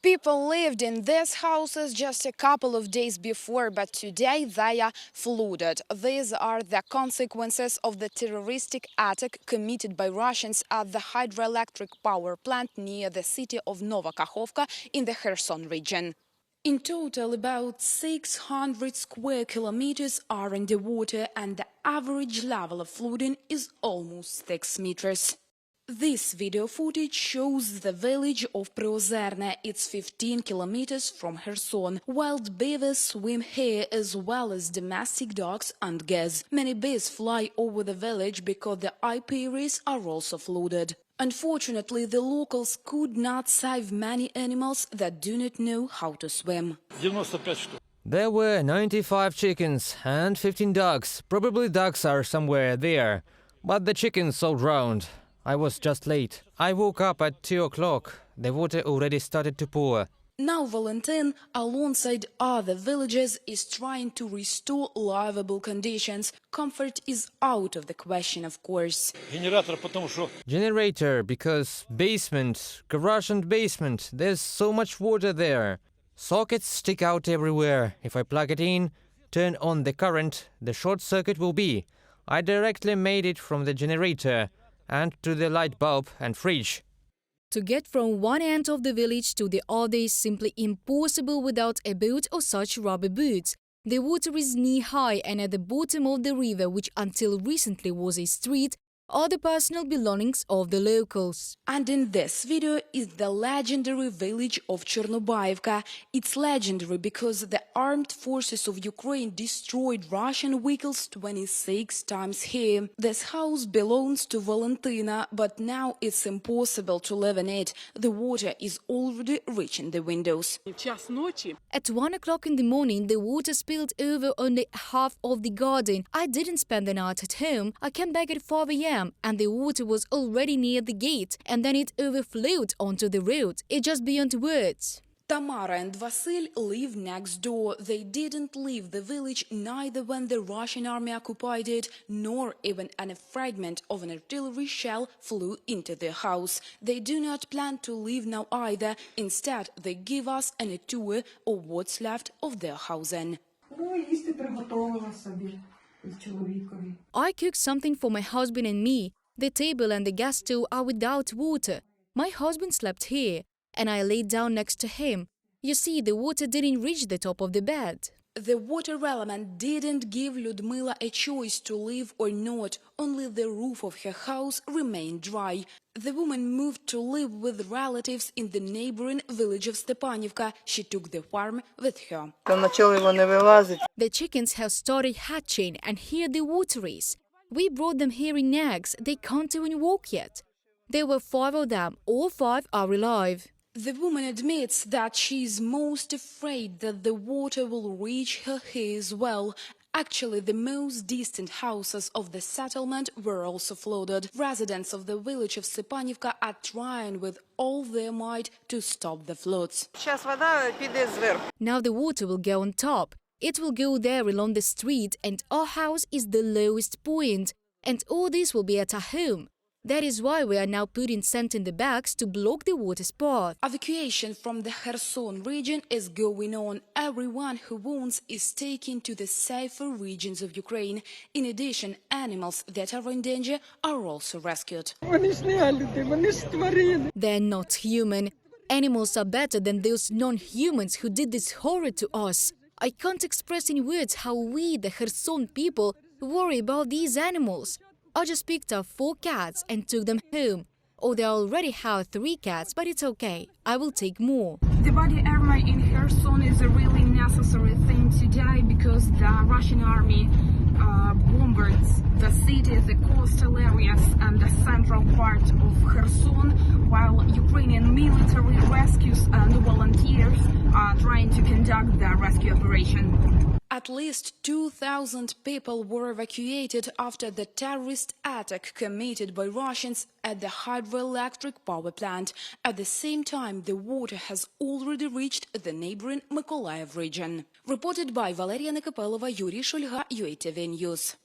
People lived in these houses just a couple of days before, but today they are flooded. These are the consequences of the terroristic attack committed by Russians at the hydroelectric power plant near the city of Nova Kakhovka in the Kherson region. In total, about 600 square kilometers are underwater, and the average level of flooding is almost 6 meters. This video footage shows the village of Priozerne. It's 15 kilometers from Kherson. Wild beavers swim here as well as domestic dogs and geese. Many bees fly over the village because the apiaries are also flooded. Unfortunately, the locals could not save many animals that do not know how to swim. There were 95 chickens and 15 ducks. Probably ducks are somewhere there, but the chickens all drowned. I was just late. I woke up at 2 o'clock. The water already started to pour. Now Valentyn, alongside other villagers, is trying to restore livable conditions. Comfort is out of the question, of course. Generator, because basement, garage and basement, there's so much water there. Sockets stick out everywhere. If I plug it in, turn on the current, the short circuit will be. I directly made it from the generator and to the light bulb and fridge. To get from one end of the village to the other is simply impossible without a boat or such rubber boots. The water is knee-high, and at the bottom of the river, which until recently was a street, are the personal belongings of the locals. And in this video is the legendary village of Chornobaivka. It's legendary because the armed forces of Ukraine destroyed Russian vehicles 26 times here. This house belongs to Valentyn, but now it's impossible to live in it. The water is already reaching the windows. At 1 o'clock in the morning, the water spilled over only half of the garden. I didn't spend the night at home. I came back at 5 a.m. and the water was already near the gate, and then it overflowed onto the road. It's just beyond words. Tamara and Vasil live next door. They didn't leave the village neither when the Russian army occupied it, nor even when a fragment of an artillery shell flew into their house. They do not plan to leave now either. Instead, they give us a tour of what's left of their housing. I cooked something for my husband and me. The table and the gas stove are without water. My husband slept here, and I laid down next to him. You see, the water didn't reach the top of the bed. The water element didn't give Lyudmila a choice to live or not. Only the roof of her house remained dry. The woman moved to live with relatives in the neighboring village of Stepanivka. She took the farm with her. The chickens have started hatching, and here the water is. We brought them here in eggs. They can't even walk yet. There were 5 of them. All 5 are alive. The woman admits that she is most afraid that the water will reach her here as well. Actually, the most distant houses of the settlement were also flooded. Residents of the village of Stepanivka are trying with all their might to stop the floods. Now the water will go on top. It will go there along the street, and our house is the lowest point. And all this will be at our home. That is why we are now putting sand in the bags to block the water's path. Evacuation from the Kherson region is going on. Everyone who wants is taken to the safer regions of Ukraine. In addition, animals that are in danger are also rescued. They're not human. Animals are better than those non-humans who did this horror to us. I can't express in words how we, the Kherson people, worry about these animals. I just picked up 4 cats and took them home. Oh, they already have 3 cats, but it's okay. I will take more. The body armor in Kherson is a really necessary thing today because the Russian army bombards the city, the coastal areas and the central part of Kherson, while Ukrainian military rescues and volunteers are trying to conduct the rescue operation. At least 2,000 people were evacuated after the terrorist attack committed by Russians at the hydroelectric power plant. At the same time, the water has already reached the neighboring Mykolaiv region. Reported by Valeriia Nekypelova, UATV News.